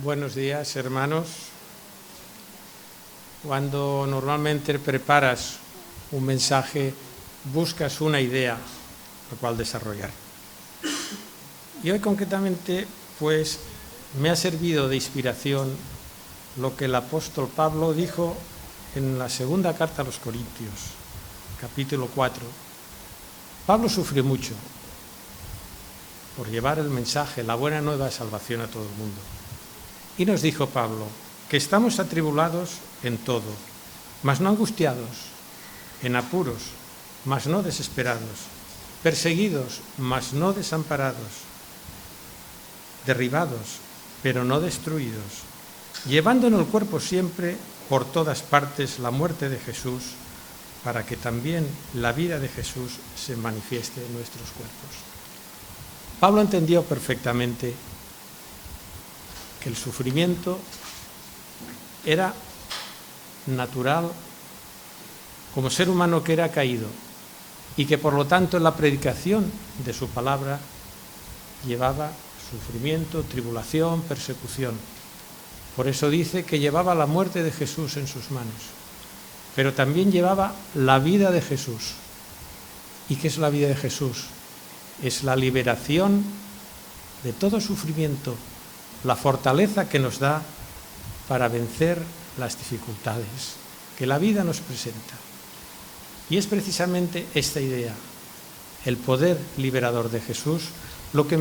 Buenos días, hermanos. Cuando normalmente preparas un mensaje, buscas una idea la cual desarrollar. Y hoy concretamente, pues, me ha servido de inspiración lo que el apóstol Pablo dijo en la segunda carta a los Corintios, capítulo 4. Pablo sufrió mucho por llevar el mensaje, la buena nueva de salvación a todo el mundo. Y nos dijo Pablo que estamos atribulados en todo, mas no angustiados, en apuros, mas no desesperados, perseguidos, mas no desamparados, derribados, pero no destruidos, llevando en el cuerpo siempre por todas partes la muerte de Jesús, para que también la vida de Jesús se manifieste en nuestros cuerpos. Pablo entendió perfectamente que el sufrimiento era natural como ser humano que era caído y que por lo tanto en la predicación de su palabra llevaba sufrimiento, tribulación, persecución. Por eso dice que llevaba la muerte de Jesús en sus manos, pero también llevaba la vida de Jesús. ¿Y qué es la vida de Jesús? Es la liberación de todo sufrimiento, la fortaleza que nos da para vencer las dificultades que la vida nos presenta. Y es precisamente esta idea, el poder liberador de Jesús, lo que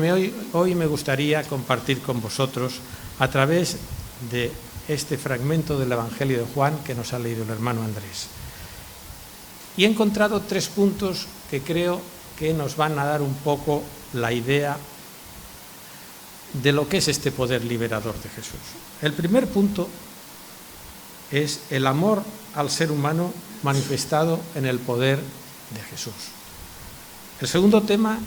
hoy me gustaría compartir con vosotros a través de este fragmento del Evangelio de Juan que nos ha leído el hermano Andrés. Y he encontrado 3 puntos que creo que nos van a dar un poco la idea de lo que es este poder liberador de Jesús. El primer punto es el amor al ser humano manifestado en el poder de Jesús. El segundo tema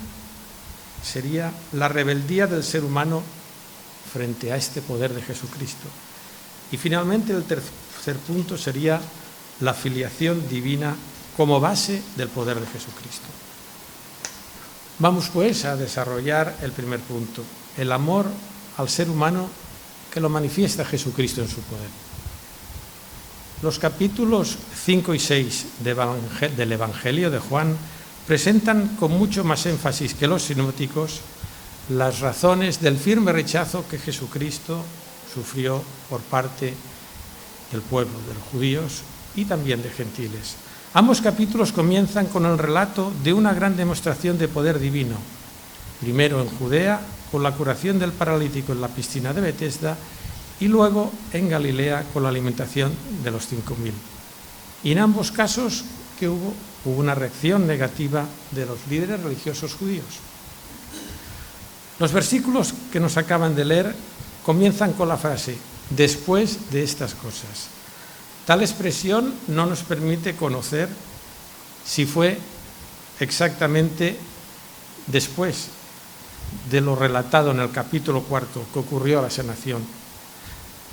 sería la rebeldía del ser humano frente a este poder de Jesucristo. Y finalmente el tercer punto sería la filiación divina como base del poder de Jesucristo. Vamos pues a desarrollar el primer punto, el amor al ser humano que lo manifiesta Jesucristo en su poder. Los capítulos 5 y 6 del Evangelio de Juan presentan con mucho más énfasis que los sinópticos las razones del firme rechazo que Jesucristo sufrió por parte del pueblo, de los judíos y también de gentiles. Ambos capítulos comienzan con el relato de una gran demostración de poder divino, primero en Judea, con la curación del paralítico en la piscina de Betesda, y luego en Galilea con la alimentación de los 5.000. Y en ambos casos que hubo una reacción negativa de los líderes religiosos judíos. Los versículos que nos acaban de leer comienzan con la frase, después de estas cosas. Tal expresión no nos permite conocer si fue exactamente después de lo relatado en el capítulo 4 que ocurrió a la sanación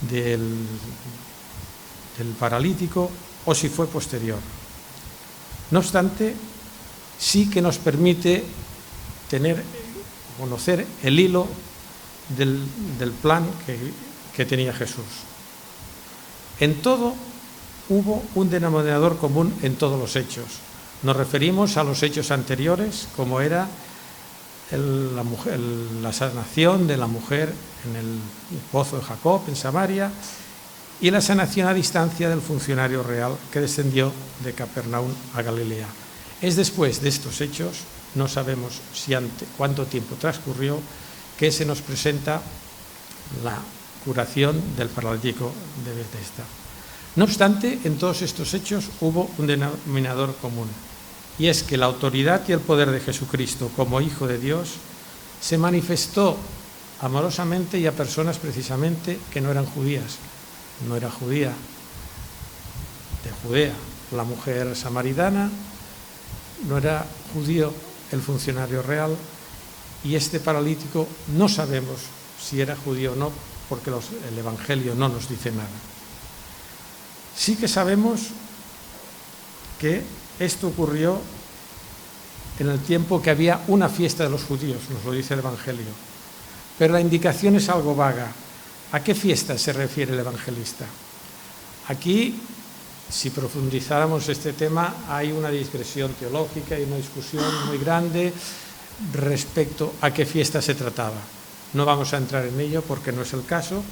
del paralítico o si fue posterior. No obstante, sí que nos permite conocer el hilo del plan que tenía Jesús. En todo hubo un denominador común en todos los hechos. Nos referimos a los hechos anteriores, como era la sanación de la mujer en el pozo de Jacob, en Samaria, y la sanación a distancia del funcionario real que descendió de Capernaum a Galilea. Es después de estos hechos, no sabemos cuánto tiempo transcurrió, que se nos presenta la curación del paralítico de Betesda. No obstante, en todos estos hechos hubo un denominador común, y es que la autoridad y el poder de Jesucristo como Hijo de Dios se manifestó amorosamente y a personas precisamente que no eran judías. No era judía de Judea la mujer samaritana, no era judío el funcionario real, y este paralítico no sabemos si era judío o no, porque el Evangelio no nos dice nada. Sí que sabemos que esto ocurrió en el tiempo que había una fiesta de los judíos, nos lo dice el Evangelio, pero la indicación es algo vaga. ¿A qué fiesta se refiere el evangelista? Aquí, si profundizáramos este tema, hay una digresión teológica y una discusión muy grande respecto a qué fiesta se trataba. No vamos a entrar en ello porque no es el caso,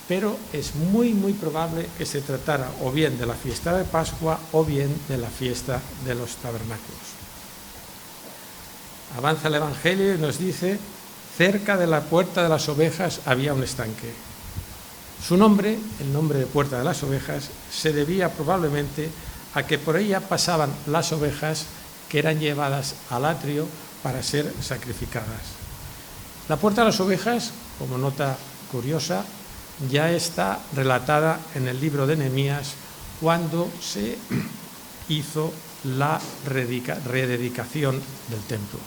pero es muy probable que se tratara o bien de la fiesta de Pascua o bien de la fiesta de los tabernáculos. Avanza el Evangelio y nos dice: cerca de la puerta de las ovejas había un estanque. Su nombre, el nombre de puerta de las ovejas, se debía probablemente a que por ella pasaban las ovejas que eran llevadas al atrio para ser sacrificadas. La puerta de las ovejas, como nota curiosa, ya está relatada en el libro de Nehemías cuando se hizo la rededicación del templo.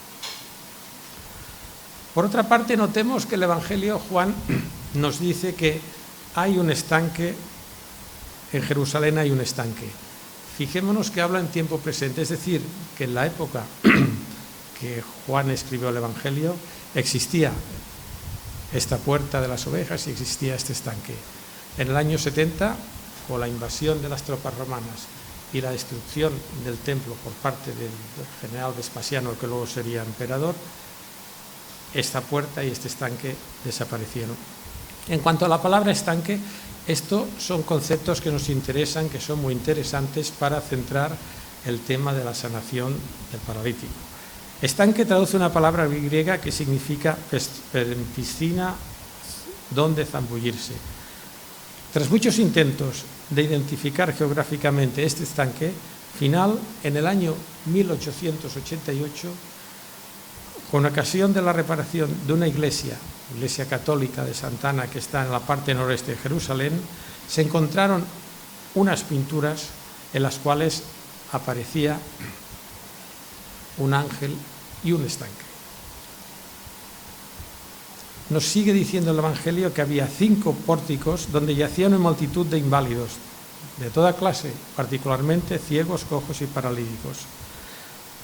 Por otra parte, notemos que el Evangelio Juan nos dice que hay un estanque, en Jerusalén hay un estanque. Fijémonos que habla en tiempo presente, es decir, que en la época que Juan escribió el Evangelio existía esta puerta de las ovejas y existía este estanque. En el año 70, con la invasión de las tropas romanas y la destrucción del templo por parte del general Vespasiano, que luego sería emperador, esta puerta y este estanque desaparecieron. En cuanto a la palabra estanque, estos son conceptos que nos interesan, que son muy interesantes para centrar el tema de la sanación del paralítico. Estanque traduce una palabra griega que significa piscina donde zambullirse. Tras muchos intentos de identificar geográficamente este estanque, final, en el año 1888, con ocasión de la reparación de una iglesia católica de Santa Ana, que está en la parte noreste de Jerusalén, se encontraron unas pinturas en las cuales aparecía un ángel y un estanque. Nos sigue diciendo el Evangelio que había 5 pórticos donde yacía una multitud de inválidos de toda clase, particularmente ciegos, cojos y paralíticos.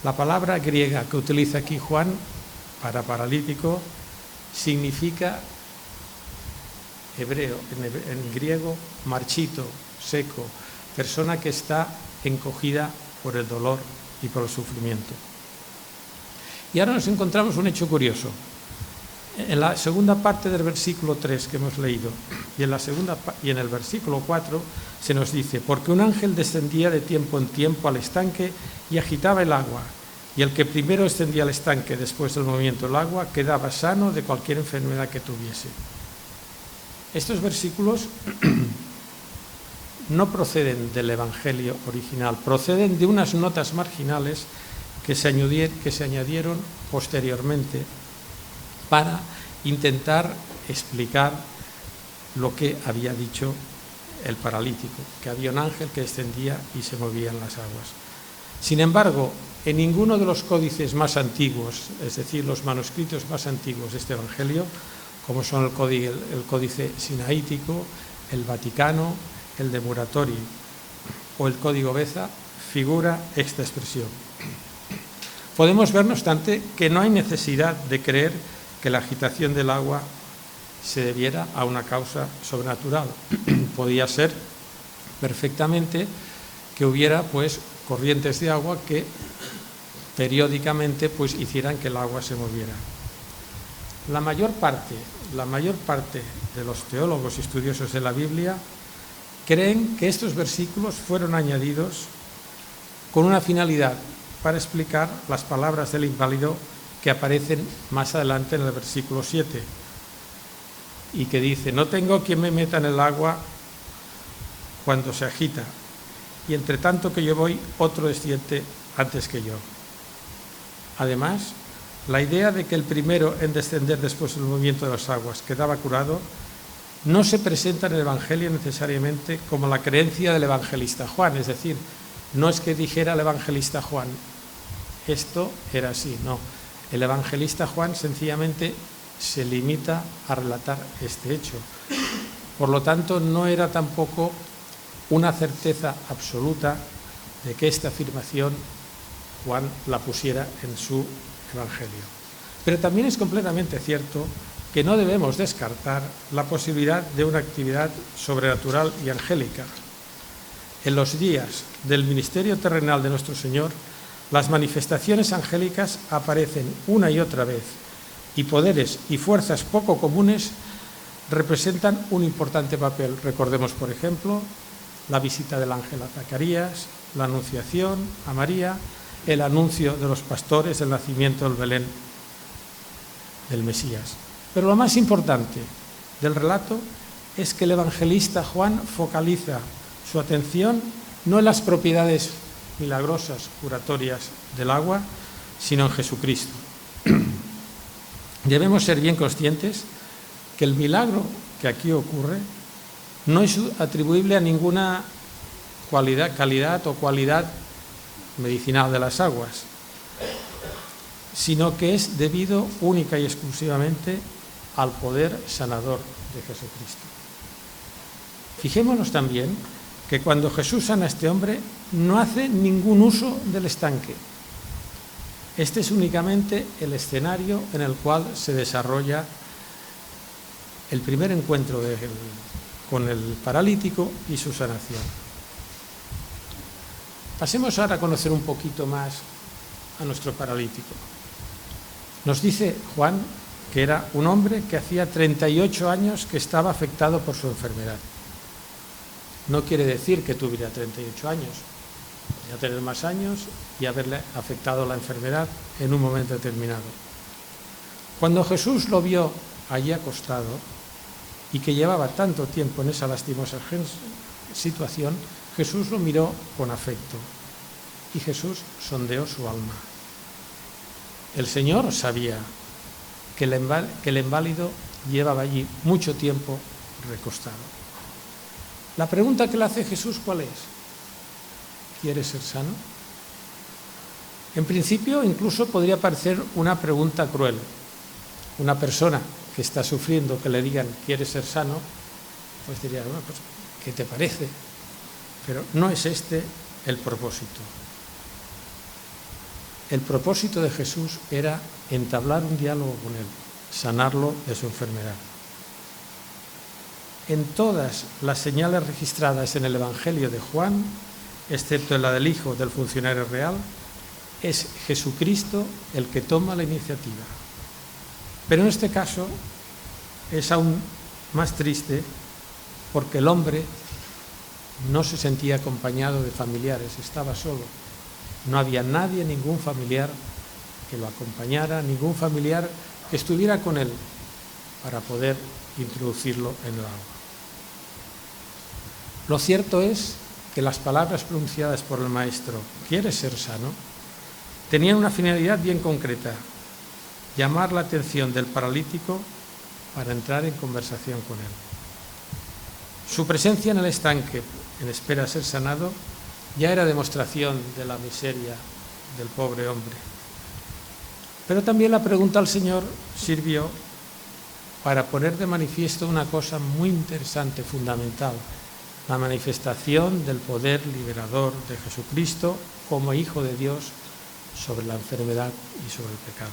La palabra griega que utiliza aquí Juan para paralítico significa hebreo, en griego, marchito, seco, persona que está encogida por el dolor y por el sufrimiento. Y ahora nos encontramos un hecho curioso. En la segunda parte del versículo 3 que hemos leído y en el versículo 4 se nos dice: porque un ángel descendía de tiempo en tiempo al estanque y agitaba el agua, y el que primero descendía al estanque después del movimiento del agua quedaba sano de cualquier enfermedad que tuviese. Estos versículos no proceden del Evangelio original, proceden de unas notas marginales que se añadieron posteriormente para intentar explicar lo que había dicho el paralítico, que había un ángel que descendía y se movían las aguas. Sin embargo, en ninguno de los códices más antiguos, es decir, los manuscritos más antiguos de este Evangelio, como son el códice sinaítico, el Vaticano, el de Muratori o el Código Beza, figura esta expresión. Podemos ver, no obstante, que no hay necesidad de creer que la agitación del agua se debiera a una causa sobrenatural. Podía ser perfectamente que hubiera corrientes de agua que periódicamente hicieran que el agua se moviera. La mayor parte de los teólogos y estudiosos de la Biblia creen que estos versículos fueron añadidos con una finalidad para explicar las palabras del inválido que aparecen más adelante en el versículo 7 y que dice: no tengo quien me meta en el agua cuando se agita, y entre tanto que yo voy, otro desciende antes que yo. Además, la idea de que el primero en descender después del movimiento de las aguas quedaba curado no se presenta en el Evangelio necesariamente como la creencia del evangelista Juan, es decir, no es que dijera el evangelista Juan, esto era así, no. El evangelista Juan sencillamente se limita a relatar este hecho. Por lo tanto, no era tampoco una certeza absoluta de que esta afirmación Juan la pusiera en su Evangelio. Pero también es completamente cierto que no debemos descartar la posibilidad de una actividad sobrenatural y angélica. En los días del ministerio terrenal de nuestro Señor, las manifestaciones angélicas aparecen una y otra vez, y poderes y fuerzas poco comunes representan un importante papel. Recordemos, por ejemplo, la visita del ángel a Zacarías, la anunciación a María, el anuncio de los pastores del nacimiento del Belén del Mesías. Pero lo más importante del relato es que el evangelista Juan focaliza su atención no en las propiedades milagrosas, curatorias del agua, sino en Jesucristo. Debemos ser bien conscientes que el milagro que aquí ocurre no es atribuible a ninguna calidad o cualidad medicinal de las aguas, sino que es debido única y exclusivamente al poder sanador de Jesucristo. Fijémonos también que cuando Jesús sana a este hombre no hace ningún uso del estanque. Este es únicamente el escenario en el cual se desarrolla el primer encuentro con el paralítico y su sanación. Pasemos ahora a conocer un poquito más a nuestro paralítico. Nos dice Juan que era un hombre que hacía 38 años que estaba afectado por su enfermedad. No quiere decir que tuviera 38 años, podría tener más años y haberle afectado la enfermedad en un momento determinado. Cuando Jesús lo vio allí acostado y que llevaba tanto tiempo en esa lastimosa situación, Jesús lo miró con afecto y Jesús sondeó su alma. El Señor sabía que el inválido llevaba allí mucho tiempo recostado. La pregunta que le hace Jesús, ¿cuál es? ¿Quieres ser sano? En principio, incluso podría parecer una pregunta cruel. Una persona que está sufriendo, que le digan, ¿quieres ser sano? Pues diría, bueno, pues, ¿qué te parece? Pero no es este el propósito. El propósito de Jesús era entablar un diálogo con él, sanarlo de su enfermedad. En todas las señales registradas en el Evangelio de Juan, excepto en la del hijo del funcionario real, es Jesucristo el que toma la iniciativa. Pero en este caso es aún más triste porque el hombre no se sentía acompañado de familiares, estaba solo. No había nadie, ningún familiar que lo acompañara, ningún familiar que estuviera con él para poder introducirlo en el agua. Lo cierto es que las palabras pronunciadas por el Maestro, ¿quieres ser sano?, tenían una finalidad bien concreta: llamar la atención del paralítico para entrar en conversación con él. Su presencia en el estanque, en espera de ser sanado, ya era demostración de la miseria del pobre hombre. Pero también la pregunta al Señor sirvió para poner de manifiesto una cosa muy interesante, fundamental: la manifestación del poder liberador de Jesucristo como Hijo de Dios sobre la enfermedad y sobre el pecado.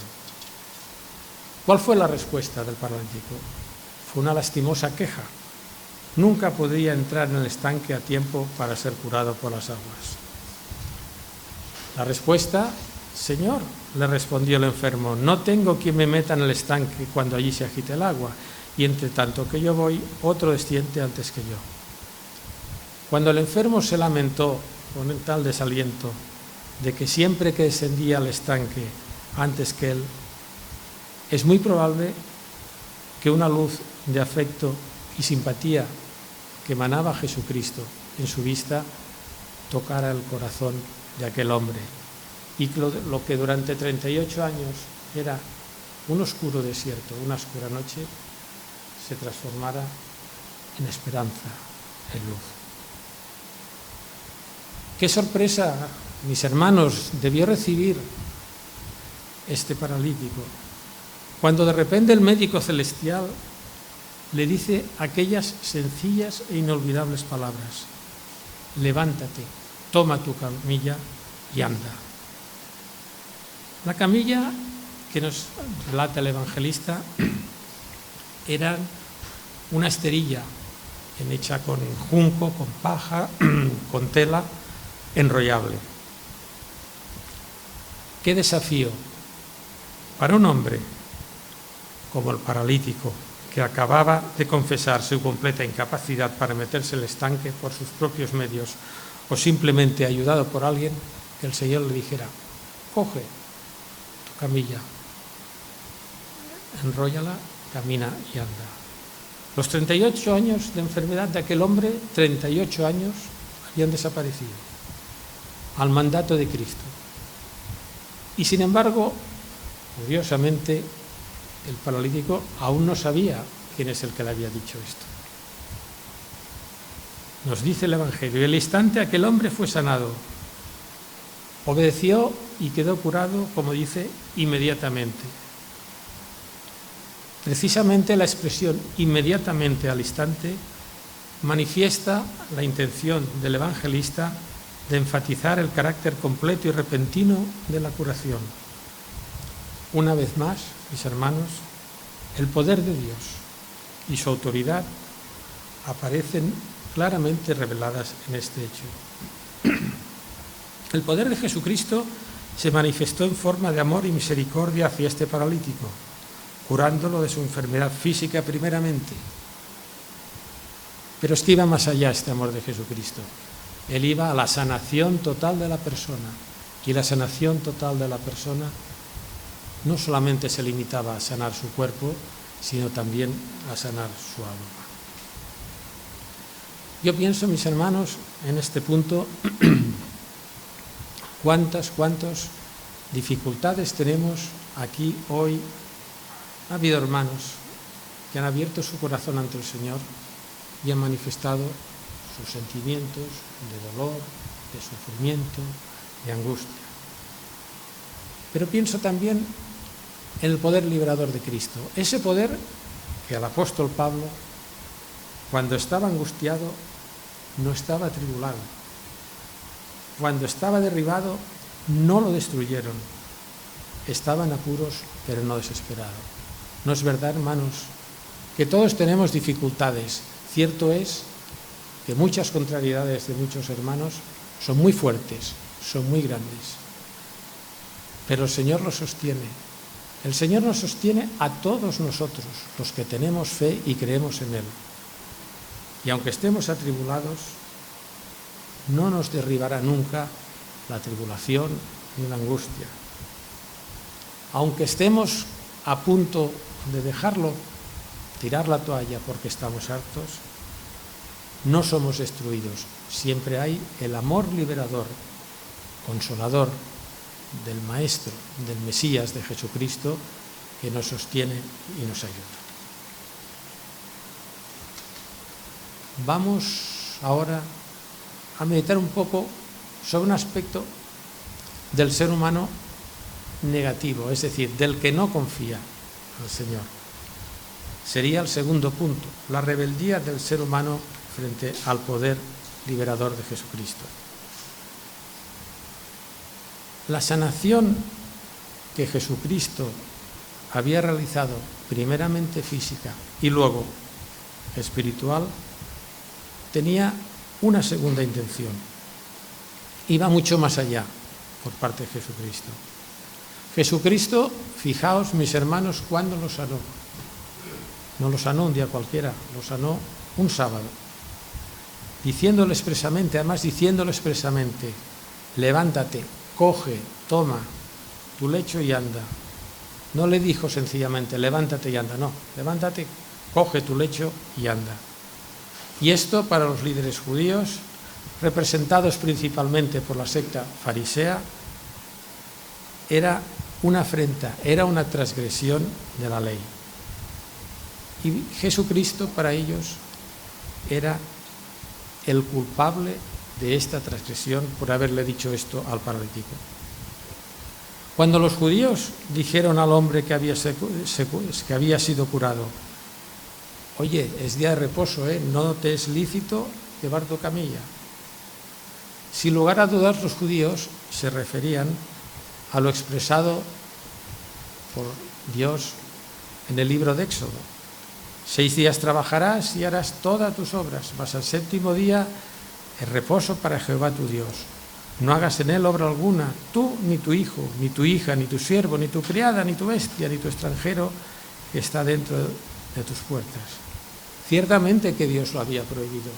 ¿Cuál fue la respuesta del paralítico? Fue una lastimosa queja. Nunca podría entrar en el estanque a tiempo para ser curado por las aguas. La respuesta: Señor, le respondió el enfermo, no tengo quien me meta en el estanque cuando allí se agite el agua, y entre tanto que yo voy, otro desciende antes que yo. Cuando el enfermo se lamentó con tal desaliento de que siempre que descendía al estanque antes que él, es muy probable que una luz de afecto y simpatía que emanaba Jesucristo en su vista tocara el corazón de aquel hombre, y lo que durante 38 años era un oscuro desierto, una oscura noche, se transformara en esperanza, en luz. Qué sorpresa, mis hermanos, debió recibir este paralítico cuando de repente el médico celestial le dice aquellas sencillas e inolvidables palabras: levántate, toma tu camilla y anda. La camilla que nos relata el evangelista eran una esterilla hecha con junco, con paja, con tela enrollable. ¡Qué desafío para un hombre como el paralítico, que acababa de confesar su completa incapacidad para meterse en el estanque por sus propios medios o simplemente ayudado por alguien, que el Señor le dijera: coge tu camilla, enróllala, camina y anda? Los 38 años de enfermedad de aquel hombre, 38 años, habían desaparecido al mandato de Cristo. Y sin embargo, curiosamente, el paralítico aún no sabía quién es el que le había dicho esto. Nos dice el Evangelio: el instante aquel hombre fue sanado, obedeció y quedó curado, como dice, inmediatamente. Precisamente la expresión inmediatamente, al instante, manifiesta la intención del evangelista de enfatizar el carácter completo y repentino de la curación. Una vez más, mis hermanos, el poder de Dios y su autoridad aparecen claramente reveladas en este hecho. El poder de Jesucristo se manifestó en forma de amor y misericordia hacia este paralítico, curándolo de su enfermedad física primeramente. Pero es que iba más allá este amor de Jesucristo. Él iba a la sanación total de la persona, y la sanación total de la persona no solamente se limitaba a sanar su cuerpo, sino también a sanar su alma. Yo pienso, mis hermanos, en este punto, cuántas dificultades tenemos aquí hoy. Ha habido hermanos que han abierto su corazón ante el Señor y han manifestado sus sentimientos de dolor, de sufrimiento, de angustia. Pero pienso también en el poder liberador de Cristo, ese poder que al apóstol Pablo, cuando estaba angustiado, no estaba atribulado. Cuando estaba derribado, no lo destruyeron. Estaba en apuros, pero no desesperado. ¿No es verdad, hermanos, que todos tenemos dificultades? Cierto es que muchas contrariedades de muchos hermanos son muy fuertes, son muy grandes. Pero el Señor los sostiene. El Señor nos sostiene a todos nosotros, los que tenemos fe y creemos en Él. Y aunque estemos atribulados, no nos derribará nunca la tribulación ni la angustia. Aunque estemos a punto de dejarlo, tirar la toalla porque estamos hartos, no somos destruidos. Siempre hay el amor liberador, consolador del Maestro, del Mesías, de Jesucristo, que nos sostiene y nos ayuda. Vamos ahora a meditar un poco sobre un aspecto del ser humano negativo, es decir, del que no confía al Señor. Sería el segundo punto, la rebeldía del ser humano frente al poder liberador de Jesucristo. La sanación que Jesucristo había realizado, primeramente física y luego espiritual, tenía una segunda intención. Iba mucho más allá por parte de Jesucristo. Jesucristo, fijaos, mis hermanos, ¿cuándo lo sanó? No lo sanó un día cualquiera, lo sanó un sábado. Diciéndolo expresamente, levántate, coge, toma tu lecho y anda. No le dijo sencillamente, levántate y anda, no, levántate, coge tu lecho y anda. Y esto para los líderes judíos, representados principalmente por la secta farisea, era una afrenta, era una transgresión de la ley. Y Jesucristo para ellos era el culpable de esta transgresión por haberle dicho esto al paralítico. Cuando los judíos dijeron al hombre que había sido curado, oye, es día de reposo, no te es lícito llevar tu camilla. Sin lugar a dudas, los judíos se referían a lo expresado por Dios en el libro de Éxodo, 6 días trabajarás y harás todas tus obras, mas al 7º día es reposo para Jehová tu Dios. No hagas en él obra alguna, tú, ni tu hijo, ni tu hija, ni tu siervo, ni tu criada, ni tu bestia, ni tu extranjero que está dentro de tus puertas. Ciertamente que Dios lo había prohibido,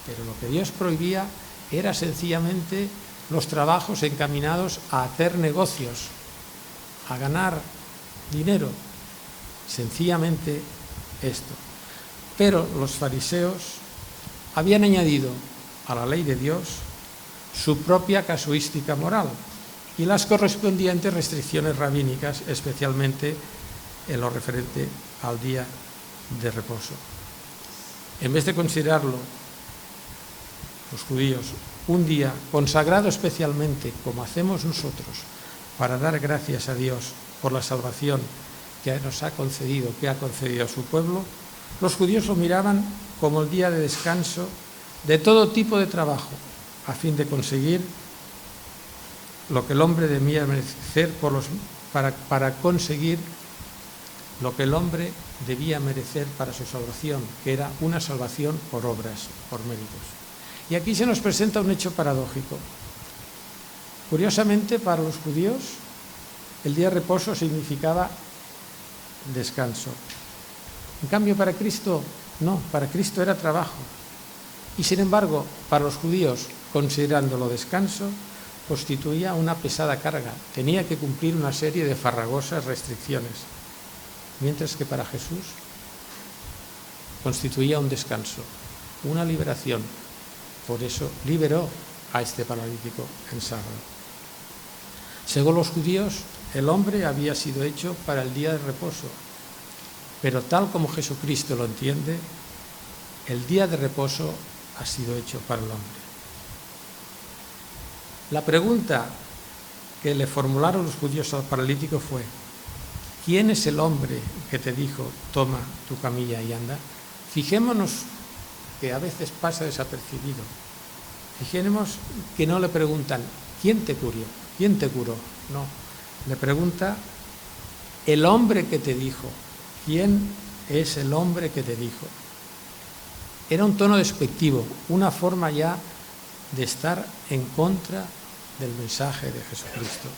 pero lo que Dios prohibía era sencillamente los trabajos encaminados a hacer negocios, a ganar dinero, sencillamente esto. Pero los fariseos habían añadido a la ley de Dios su propia casuística moral y las correspondientes restricciones rabínicas, especialmente en lo referente al día de reposo. En vez de considerarlo los judíos un día consagrado especialmente, como hacemos nosotros, para dar gracias a Dios por la salvación que nos ha concedido, que ha concedido a su pueblo, los judíos lo miraban como el día de descanso de todo tipo de trabajo, a fin de conseguir lo que el hombre debía merecer para conseguir lo que el hombre debía merecer para su salvación, que era una salvación por obras, por méritos. Y aquí se nos presenta un hecho paradójico. Curiosamente, para los judíos, el día de reposo significaba descanso. En cambio, para Cristo, no, para Cristo era trabajo. Y sin embargo, para los judíos, considerándolo descanso, constituía una pesada carga. Tenía que cumplir una serie de farragosas restricciones. Mientras que para Jesús constituía un descanso, una liberación. Por eso liberó a este paralítico en sábado. Según los judíos, el hombre había sido hecho para el día de reposo, pero tal como Jesucristo lo entiende, el día de reposo ha sido hecho para el hombre. La pregunta que le formularon los judíos al paralítico fue: ¿quién es el hombre que te dijo, toma tu camilla y anda? Fijémonos que a veces pasa desapercibido. Fijémonos que no le preguntan, ¿quién te curó? ¿Quién te curó? No, le pregunta, el hombre que te dijo. ¿Quién es el hombre que te dijo? Era un tono despectivo, una forma ya de estar en contra del mensaje de Jesucristo.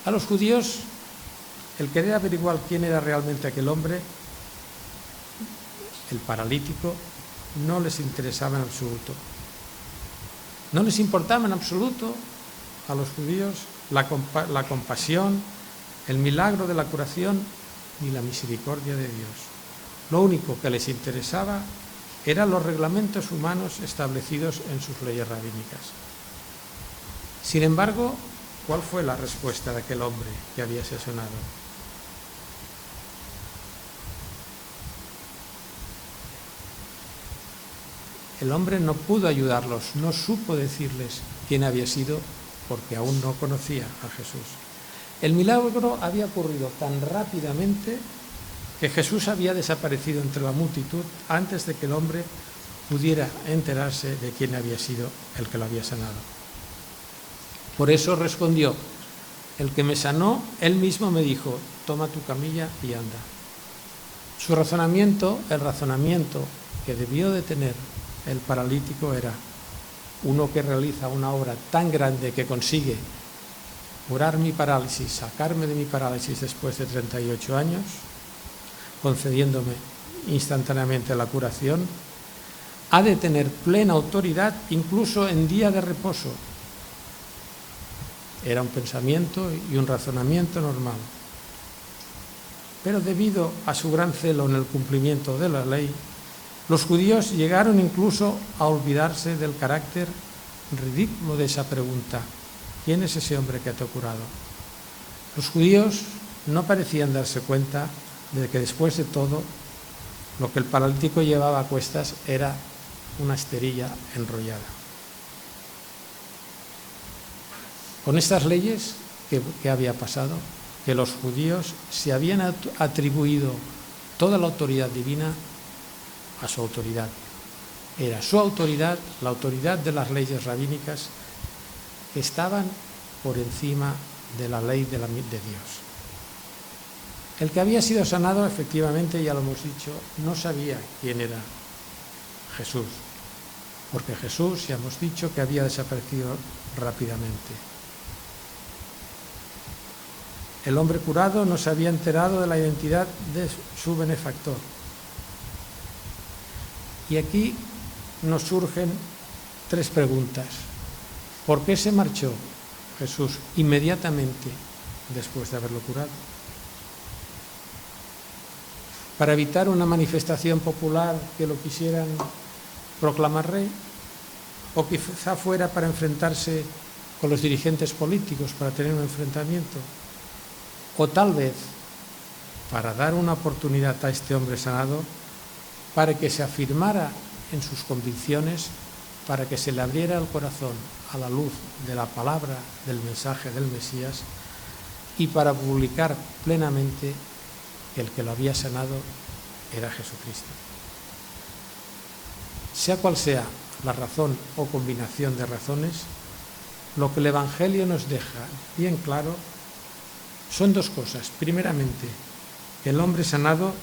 A los judíos, el querer averiguar quién era realmente aquel hombre, el paralítico, no les interesaba en absoluto. No les importaba en absoluto a los judíos la compasión, el milagro de la curación ni la misericordia de Dios. Lo único que les interesaba eran los reglamentos humanos establecidos en sus leyes rabínicas. Sin embargo, ¿cuál fue la respuesta de aquel hombre que había sesionado? El hombre no pudo ayudarlos, no supo decirles quién había sido, porque aún no conocía a Jesús. El milagro había ocurrido tan rápidamente que Jesús había desaparecido entre la multitud antes de que el hombre pudiera enterarse de quién había sido el que lo había sanado. Por eso respondió, el que me sanó, él mismo me dijo, toma tu camilla y anda. Su razonamiento, el razonamiento que debió de tener el paralítico era: uno que realiza una obra tan grande que consigue curar mi parálisis, sacarme de mi parálisis después de 38 años, concediéndome instantáneamente la curación, ha de tener plena autoridad incluso en día de reposo. Era un pensamiento y un razonamiento normal. Pero debido a su gran celo en el cumplimiento de la ley, los judíos llegaron incluso a olvidarse del carácter ridículo de esa pregunta: ¿quién es ese hombre que te ha curado? Los judíos no parecían darse cuenta de que después de todo, lo que el paralítico llevaba a cuestas era una esterilla enrollada. Con estas leyes, ¿qué había pasado? Que los judíos se habían atribuido toda la autoridad divina a su autoridad. Era su autoridad, la autoridad de las leyes rabínicas, que estaban por encima de la ley de Dios. El que había sido sanado, efectivamente, ya lo hemos dicho, no sabía quién era Jesús, porque Jesús, ya hemos dicho, que había desaparecido rápidamente. El hombre curado no se había enterado de la identidad de su benefactor. Y aquí nos surgen tres preguntas. ¿Por qué se marchó Jesús inmediatamente después de haberlo curado? ¿Para evitar una manifestación popular que lo quisieran proclamar rey? ¿O quizá fuera para enfrentarse con los dirigentes políticos, para tener un enfrentamiento? ¿O tal vez para dar una oportunidad a este hombre sanado para que se afirmara en sus convicciones, para que se le abriera el corazón a la luz de la palabra del mensaje del Mesías y para publicar plenamente que el que lo había sanado era Jesucristo? Sea cual sea la razón o combinación de razones, lo que el Evangelio nos deja bien claro son dos cosas. Primeramente, que el hombre sanado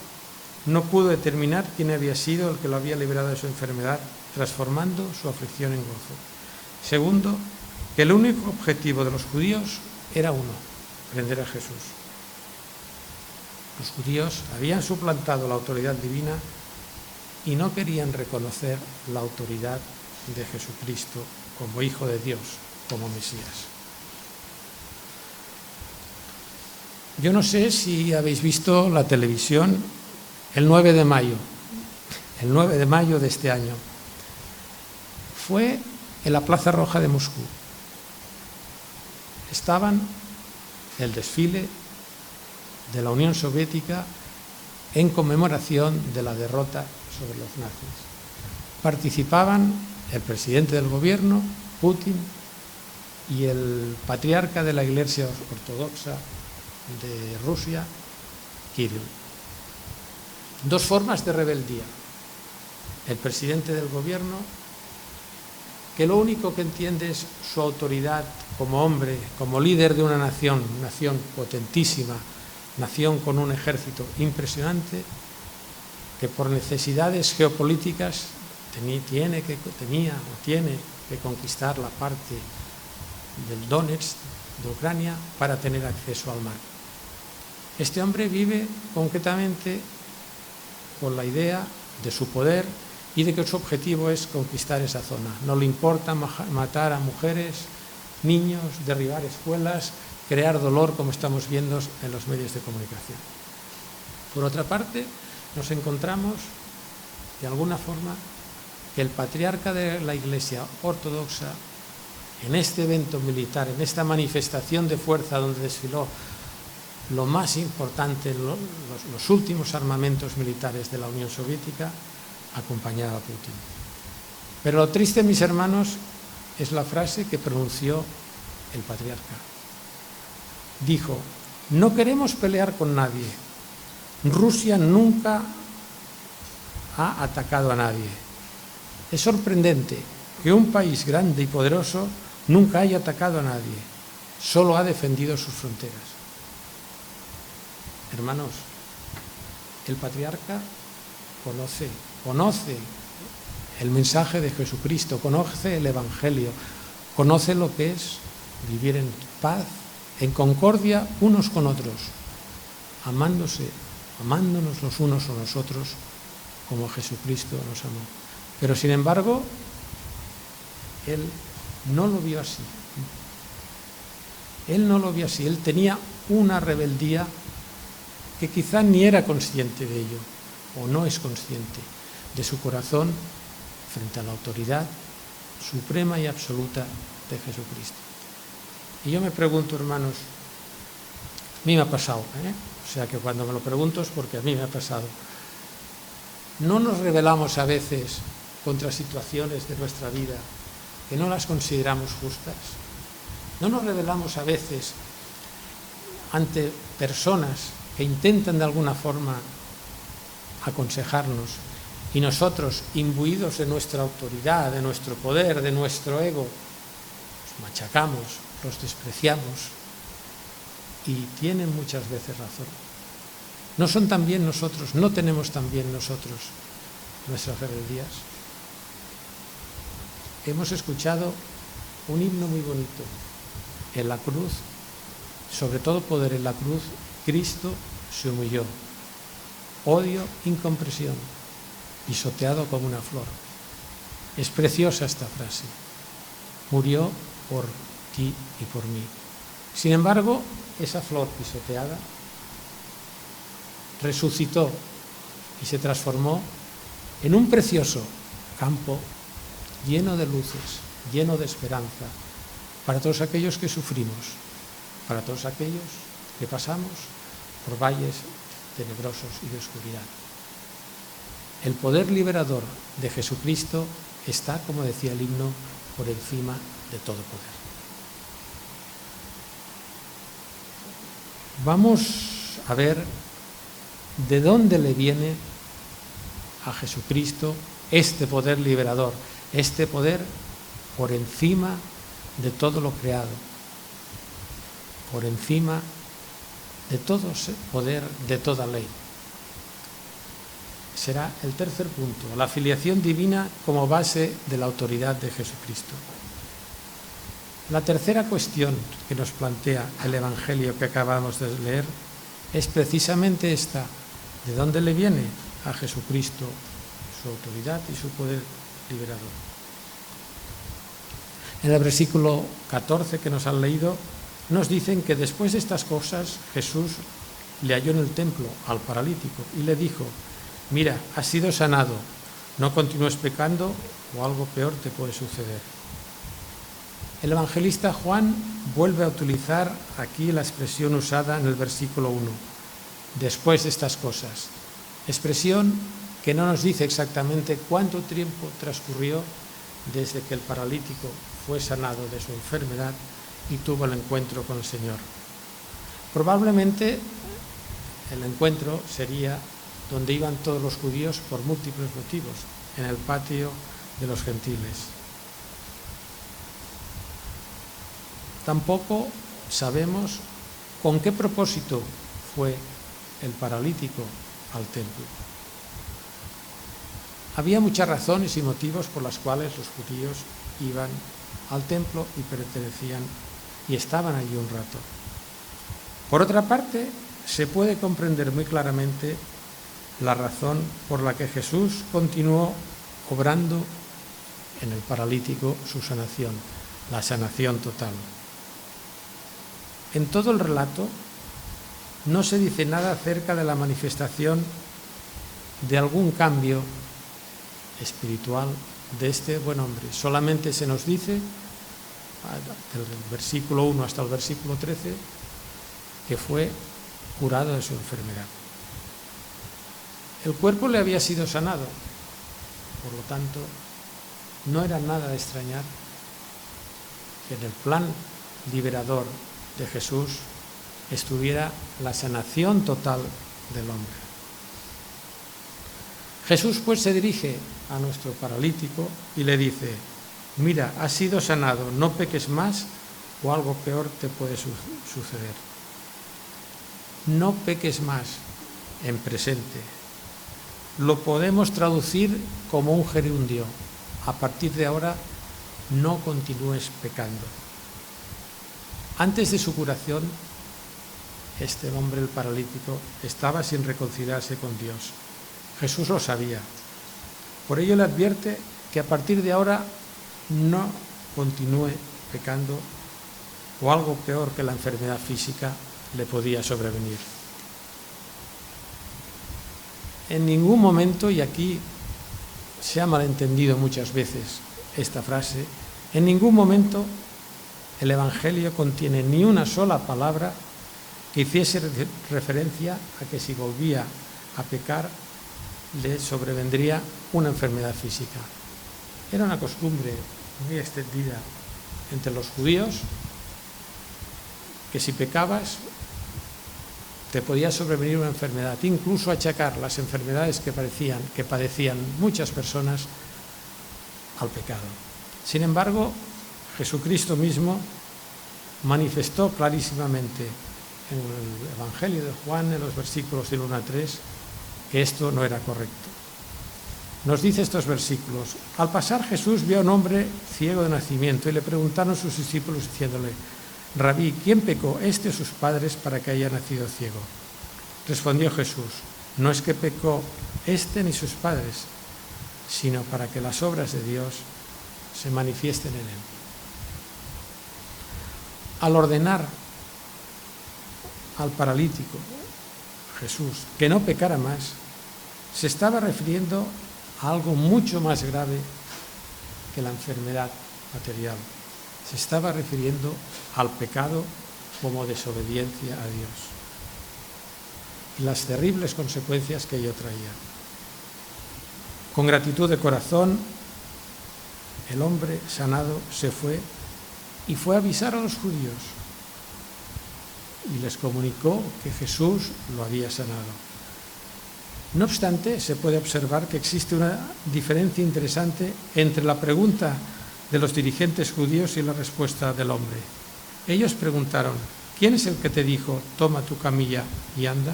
no pudo determinar quién había sido el que lo había liberado de su enfermedad, transformando su aflicción en gozo. Segundo, que el único objetivo de los judíos era uno: prender a Jesús. Los judíos habían suplantado la autoridad divina y no querían reconocer la autoridad de Jesucristo como Hijo de Dios, como Mesías. Yo no sé si habéis visto la televisión el 9 de mayo de este año. Fue en la Plaza Roja de Moscú. Estaban el desfile de la Unión Soviética en conmemoración de la derrota sobre los nazis. Participaban el presidente del gobierno, Putin, y el patriarca de la Iglesia Ortodoxa de Rusia, Kirill. Dos formas de rebeldía. El presidente del gobierno, que lo único que entiende es su autoridad como hombre, como líder de una nación potentísima, nación con un ejército impresionante, que por necesidades geopolíticas tiene que conquistar la parte del Donetsk de Ucrania para tener acceso al mar. Este hombre vive concretamente con la idea de su poder y de que su objetivo es conquistar esa zona. No le importa matar a mujeres, niños, derribar escuelas, crear dolor, como estamos viendo en los medios de comunicación. Por otra parte, nos encontramos, de alguna forma, que el patriarca de la Iglesia Ortodoxa, en este evento militar, en esta manifestación de fuerza donde desfiló lo más importante, los últimos armamentos militares de la Unión Soviética, acompañaba a Putin. Pero lo triste, mis hermanos, es la frase que pronunció el patriarca. Dijo: no queremos pelear con nadie. Rusia nunca ha atacado a nadie. Es sorprendente que un país grande y poderoso nunca haya atacado a nadie, solo ha defendido sus fronteras. Hermanos, el patriarca conoce el mensaje de Jesucristo, conoce el Evangelio, conoce lo que es vivir en paz, en concordia unos con otros, amándonos los unos a los otros como Jesucristo nos amó. Pero sin embargo, él no lo vio así. Él no lo vio así. Él tenía una rebeldía que quizá ni era consciente de ello, o no es consciente de su corazón frente a la autoridad suprema y absoluta de Jesucristo. Y yo me pregunto, hermanos, a mí me ha pasado, o sea que cuando me lo pregunto es porque a mí me ha pasado. ¿No nos rebelamos a veces contra situaciones de nuestra vida que no las consideramos justas? ¿No nos rebelamos a veces ante personas que intentan de alguna forma aconsejarnos y nosotros, imbuidos de nuestra autoridad, de nuestro poder, de nuestro ego, los machacamos, los despreciamos y tienen muchas veces razón? ¿No son también nosotros, no tenemos también nosotros nuestras rebeldías? Hemos escuchado un himno muy bonito. En la cruz, sobre todo poder en la cruz, Cristo se humilló. Odio, incomprensión, pisoteado como una flor. Es preciosa esta frase. Murió por ti y por mí. Sin embargo, esa flor pisoteada resucitó y se transformó en un precioso campo lleno de luces, lleno de esperanza, para todos aquellos que sufrimos, para todos aquellos que pasamos por valles tenebrosos y de oscuridad. El poder liberador de Jesucristo está, como decía el himno, por encima de todo poder. Vamos a ver de dónde le viene a Jesucristo este poder liberador, este poder por encima de todo lo creado, por encima de todo poder, de toda ley. Será el tercer punto, la filiación divina como base de la autoridad de Jesucristo. La tercera cuestión que nos plantea el Evangelio que acabamos de leer es precisamente esta: ¿de dónde le viene a Jesucristo su autoridad y su poder liberador? En el versículo 14 que nos han leído, nos dicen que después de estas cosas Jesús le halló en el templo al paralítico y le dijo: mira, has sido sanado, no continúes pecando o algo peor te puede suceder. El evangelista Juan vuelve a utilizar aquí la expresión usada en el versículo 1, después de estas cosas, expresión que no nos dice exactamente cuánto tiempo transcurrió desde que el paralítico fue sanado de su enfermedad y tuvo el encuentro con el Señor. Probablemente el encuentro sería donde iban todos los judíos por múltiples motivos, en el patio de los gentiles. Tampoco sabemos con qué propósito fue el paralítico al templo. Había muchas razones y motivos por las cuales los judíos iban al templo y pertenecían y estaban allí un rato. Por otra parte, se puede comprender muy claramente la razón por la que Jesús continuó obrando en el paralítico su sanación, la sanación total. En todo el relato no se dice nada acerca de la manifestación de algún cambio espiritual de este buen hombre. Solamente se nos dice, del versículo 1 hasta el versículo 13, que fue curado de su enfermedad. El cuerpo le había sido sanado, por lo tanto, no era nada de extrañar que en el plan liberador de Jesús estuviera la sanación total del hombre. Jesús pues se dirige a nuestro paralítico y le dice: mira, has sido sanado, no peques más o algo peor te puede suceder. No peques más en presente. Lo podemos traducir como un gerundio. A partir de ahora, no continúes pecando. Antes de su curación, este hombre, el paralítico, estaba sin reconciliarse con Dios. Jesús lo sabía. Por ello le advierte que a partir de ahora no continúe pecando o algo peor que la enfermedad física le podía sobrevenir. En ningún momento, y aquí se ha malentendido muchas veces esta frase, en ningún momento el Evangelio contiene ni una sola palabra que hiciese referencia a que si volvía a pecar le sobrevendría una enfermedad física. Era una costumbre muy extendida entre los judíos que si pecabas te podía sobrevenir una enfermedad, incluso achacar las enfermedades que padecían muchas personas al pecado. Sin embargo, Jesucristo mismo manifestó clarísimamente en el Evangelio de Juan, en los versículos del 1 a 3, que esto no era correcto. Nos dice estos versículos: al pasar Jesús vio a un hombre ciego de nacimiento y le preguntaron sus discípulos diciéndole: Rabí, ¿quién pecó, este o sus padres, para que haya nacido ciego? Respondió Jesús: no es que pecó este ni sus padres, sino para que las obras de Dios se manifiesten en él. Al ordenar al paralítico Jesús que no pecara más, se estaba refiriendo a algo mucho más grave que la enfermedad material. Se estaba refiriendo al pecado como desobediencia a Dios y las terribles consecuencias que ello traía. Con gratitud de corazón, el hombre sanado se fue y fue a avisar a los judíos y les comunicó que Jesús lo había sanado. No obstante, se puede observar que existe una diferencia interesante entre la pregunta de los dirigentes judíos y la respuesta del hombre. Ellos preguntaron: ¿quién es el que te dijo, toma tu camilla y anda?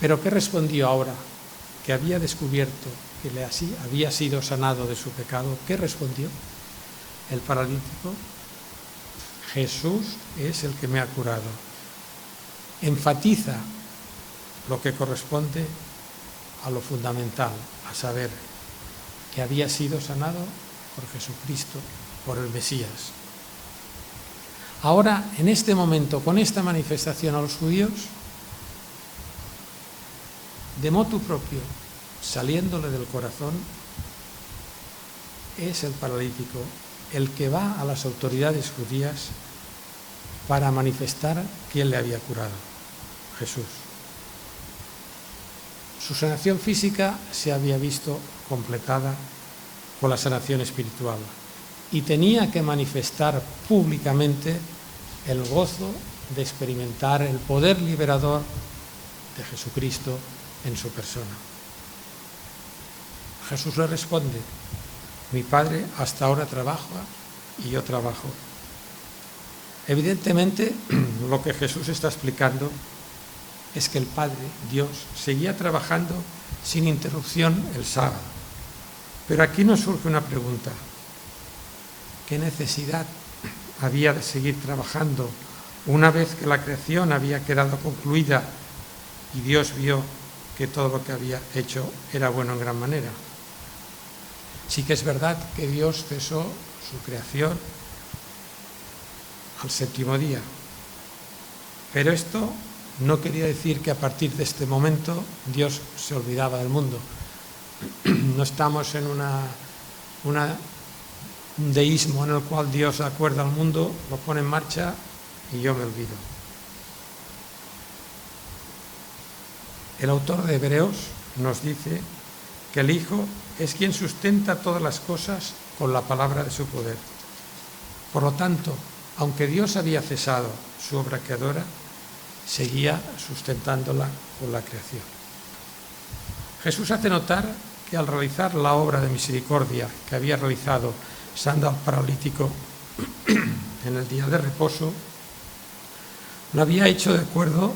¿Pero qué respondió ahora que había descubierto que había sido sanado de su pecado? ¿Qué respondió el paralítico? Jesús es el que me ha curado. Enfatiza lo que corresponde a lo fundamental, a saber, que había sido sanado por Jesucristo, por el Mesías. Ahora, en este momento, con esta manifestación a los judíos, de motu propio, saliéndole del corazón, es el paralítico el que va a las autoridades judías para manifestar quién le había curado: Jesús. Su sanación física se había visto completada con la sanación espiritual y tenía que manifestar públicamente el gozo de experimentar el poder liberador de Jesucristo en su persona. Jesús le responde: mi Padre hasta ahora trabaja y yo trabajo. Evidentemente, lo que Jesús está explicando es que el Padre, Dios, seguía trabajando sin interrupción el sábado. Pero aquí nos surge una pregunta: ¿qué necesidad había de seguir trabajando una vez que la creación había quedado concluida y Dios vio que todo lo que había hecho era bueno en gran manera? Sí que es verdad que Dios cesó su creación al séptimo día, pero esto no quería decir que a partir de este momento Dios se olvidaba del mundo. No estamos en un deísmo en el cual Dios acuerda al mundo, lo pone en marcha y yo me olvido. El autor de Hebreos nos dice que el Hijo es quien sustenta todas las cosas con la palabra de su poder. Por lo tanto, aunque Dios había cesado su obra creadora, seguía sustentándola con la creación. Jesús hace notar que al realizar la obra de misericordia que había realizado sanando al paralítico en el día de reposo, lo había hecho de acuerdo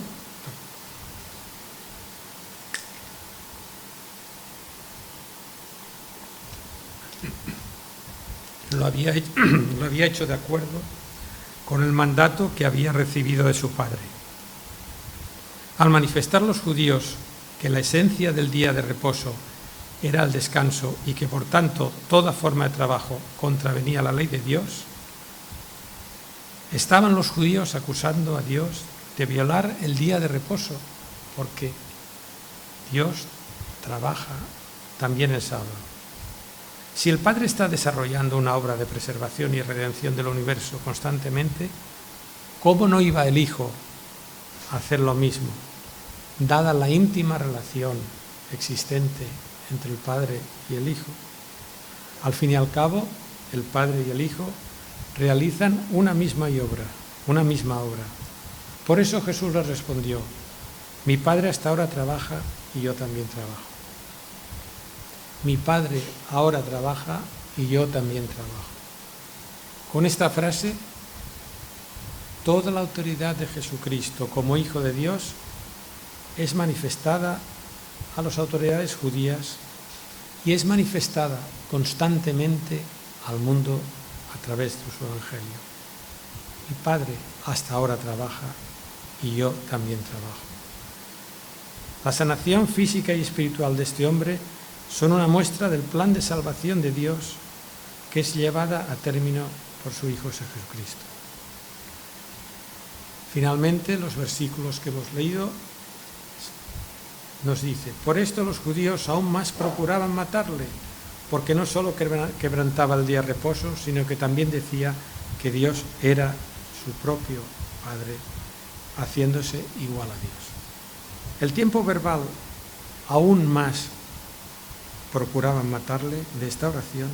de acuerdo con el mandato que había recibido de su Padre. Al manifestar los judíos que la esencia del día de reposo era el descanso y que por tanto toda forma de trabajo contravenía la ley de Dios, estaban los judíos acusando a Dios de violar el día de reposo, porque Dios trabaja también el sábado. Si el Padre está desarrollando una obra de preservación y redención del universo constantemente, ¿cómo no iba el Hijo a hacer lo mismo, dada la íntima relación existente entre el Padre y el Hijo? Al fin y al cabo, el Padre y el Hijo realizan una misma obra. Por eso Jesús les respondió: mi Padre hasta ahora trabaja y yo también trabajo. Mi Padre ahora trabaja y yo también trabajo. Con esta frase toda la autoridad de Jesucristo como Hijo de Dios es manifestada a las autoridades judías y es manifestada constantemente al mundo a través de su Evangelio. Mi Padre hasta ahora trabaja y yo también trabajo. La sanación física y espiritual de este hombre son una muestra del plan de salvación de Dios que es llevada a término por su Hijo Jesucristo. Finalmente, los versículos que hemos leído nos dice: por esto los judíos aún más procuraban matarle, porque no solo quebrantaba el día de reposo, sino que también decía que Dios era su propio Padre, haciéndose igual a Dios. El tiempo verbal, aún más procuraban matarle, de esta oración,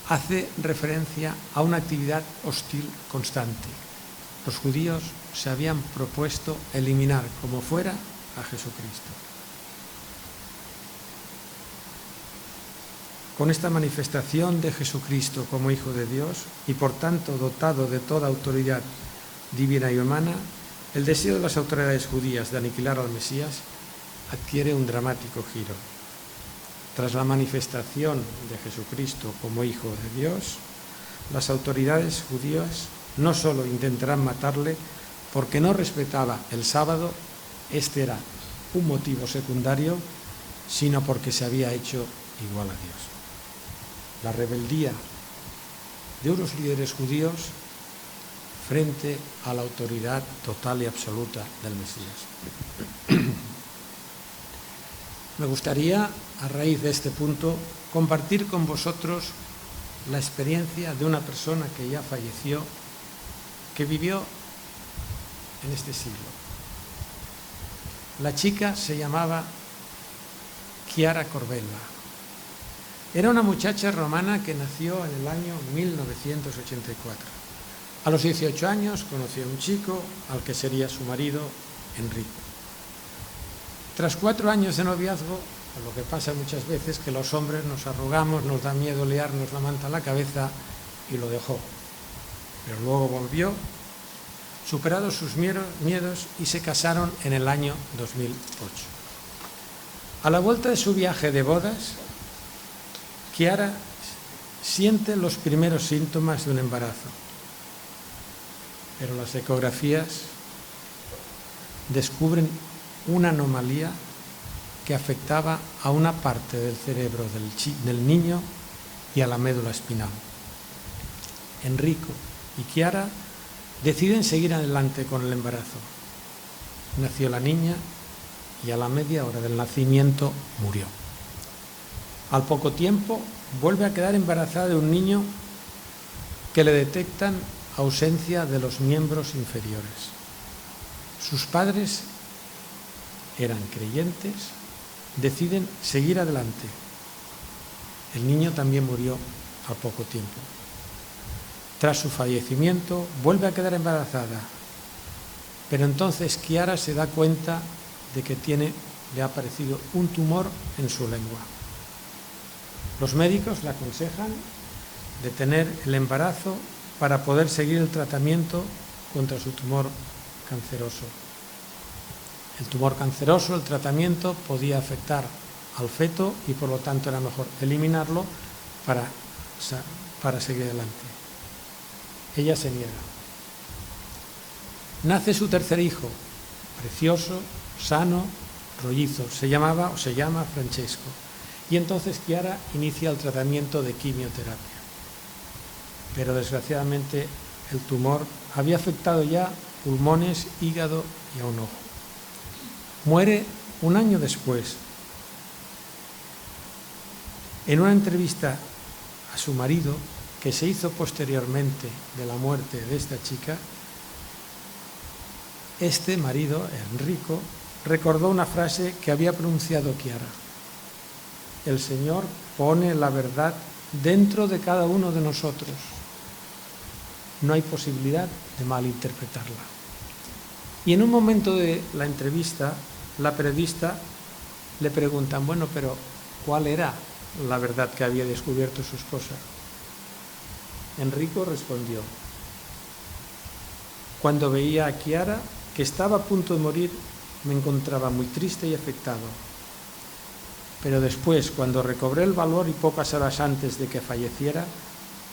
hace referencia a una actividad hostil constante. Los judíos se habían propuesto eliminar como fuera a Jesucristo. Con esta manifestación de Jesucristo como Hijo de Dios y por tanto dotado de toda autoridad divina y humana, el deseo de las autoridades judías de aniquilar al Mesías adquiere un dramático giro. Tras la manifestación de Jesucristo como Hijo de Dios, las autoridades judías no solo intentarán matarle porque no respetaba el sábado, este era un motivo secundario, sino porque se había hecho igual a Dios. La rebeldía de unos líderes judíos frente a la autoridad total y absoluta del Mesías. Me gustaría, a raíz de este punto, compartir con vosotros la experiencia de una persona que ya falleció, que vivió en este siglo. La chica se llamaba Chiara Corbella. Era una muchacha romana que nació en el año 1984. A los 18 años conoció a un chico al que sería su marido, Enrico. Tras 4 años de noviazgo, lo que pasa muchas veces que los hombres nos arrugamos, nos da miedo liarnos la manta a la cabeza y lo dejó. Pero luego volvió, superados sus miedos, y se casaron en el año 2008. A la vuelta de su viaje de bodas, Chiara siente los primeros síntomas de un embarazo, pero las ecografías descubren una anomalía que afectaba a una parte del cerebro del niño y a la médula espinal. Enrico y Chiara deciden seguir adelante con el embarazo. Nació la niña y a la media hora del nacimiento murió. Al poco tiempo vuelve a quedar embarazada de un niño que le detectan ausencia de los miembros inferiores. Sus padres eran creyentes, deciden seguir adelante. El niño también murió al poco tiempo. Tras su fallecimiento, vuelve a quedar embarazada, pero entonces Chiara se da cuenta de que le ha aparecido un tumor en su lengua. Los médicos le aconsejan detener el embarazo para poder seguir el tratamiento contra su tumor canceroso. El tumor canceroso, el tratamiento podía afectar al feto y por lo tanto era mejor eliminarlo para seguir adelante. Ella se niega. Nace su tercer hijo, precioso, sano, rollizo. Se llama Francesco. Y entonces Chiara inicia el tratamiento de quimioterapia. Pero desgraciadamente el tumor había afectado ya pulmones, hígado y a un ojo. Muere un año después. En una entrevista a su marido, que se hizo posteriormente de la muerte de esta chica, este marido, Enrico, recordó una frase que había pronunciado Chiara: el Señor pone la verdad dentro de cada uno de nosotros. No hay posibilidad de malinterpretarla. Y en un momento de la entrevista, la periodista le preguntan: bueno, pero ¿cuál era la verdad que había descubierto su esposa? Enrico respondió: Cuando veía a Chiara, que estaba a punto de morir, me encontraba muy triste y afectado. Pero después, cuando recobré el valor y pocas horas antes de que falleciera,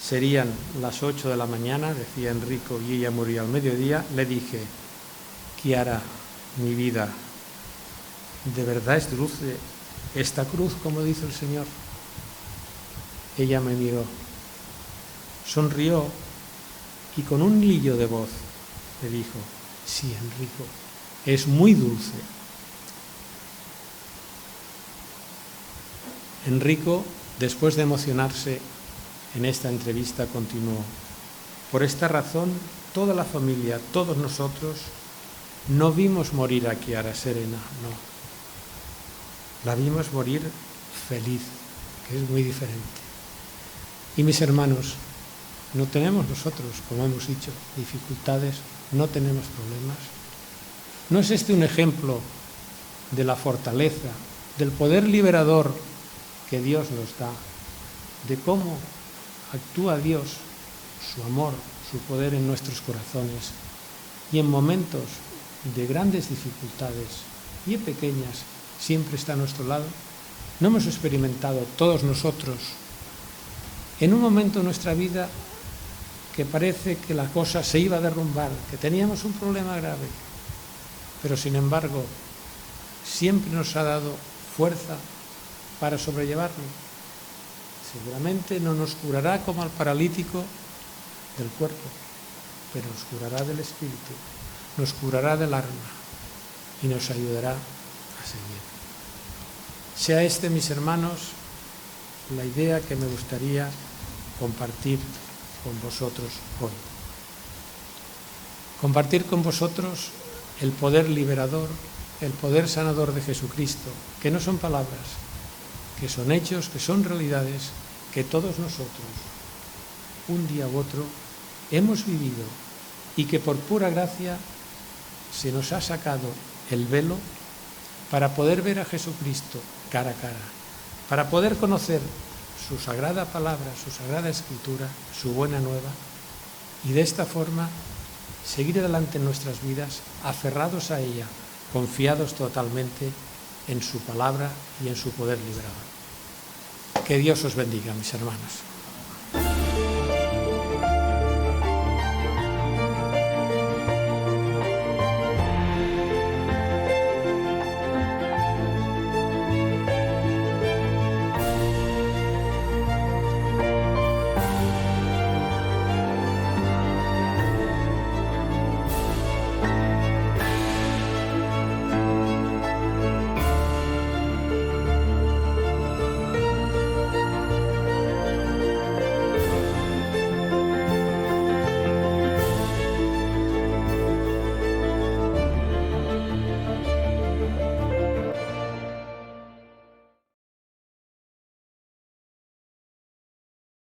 serían las 8 de la mañana, decía Enrico, y ella murió al mediodía, le dije: Chiara, mi vida, ¿de verdad es dulce esta cruz, como dice el Señor? Ella me miró, sonrió y con un hilillo de voz le dijo: sí, Enrico, es muy dulce. Enrico, después de emocionarse en esta entrevista, continuó: por esta razón, toda la familia, todos nosotros, no vimos morir a Chiara Serena, no. La vimos morir feliz, que es muy diferente. Y mis hermanos, no tenemos nosotros, como hemos dicho, dificultades, no tenemos problemas. ¿No es este un ejemplo de la fortaleza, del poder liberador que Dios nos da, de cómo actúa Dios, su amor, su poder en nuestros corazones, y en momentos de grandes dificultades y de pequeñas siempre está a nuestro lado? ¿No hemos experimentado todos nosotros en un momento de nuestra vida que parece que la cosa se iba a derrumbar, que teníamos un problema grave, pero sin embargo siempre nos ha dado fuerza para sobrellevarlo? Seguramente no nos curará como al paralítico del cuerpo, pero nos curará del espíritu, nos curará del alma y nos ayudará a seguir. Sea este, mis hermanos, la idea que me gustaría compartir con vosotros hoy. Compartir con vosotros el poder liberador, el poder sanador de Jesucristo, que no son palabras, que son hechos, que son realidades, que todos nosotros, un día u otro, hemos vivido y que por pura gracia se nos ha sacado el velo para poder ver a Jesucristo cara a cara, para poder conocer su sagrada palabra, su sagrada escritura, su buena nueva, y de esta forma seguir adelante en nuestras vidas, aferrados a ella, confiados totalmente en su palabra y en su poder liberador. Que Dios os bendiga, mis hermanos.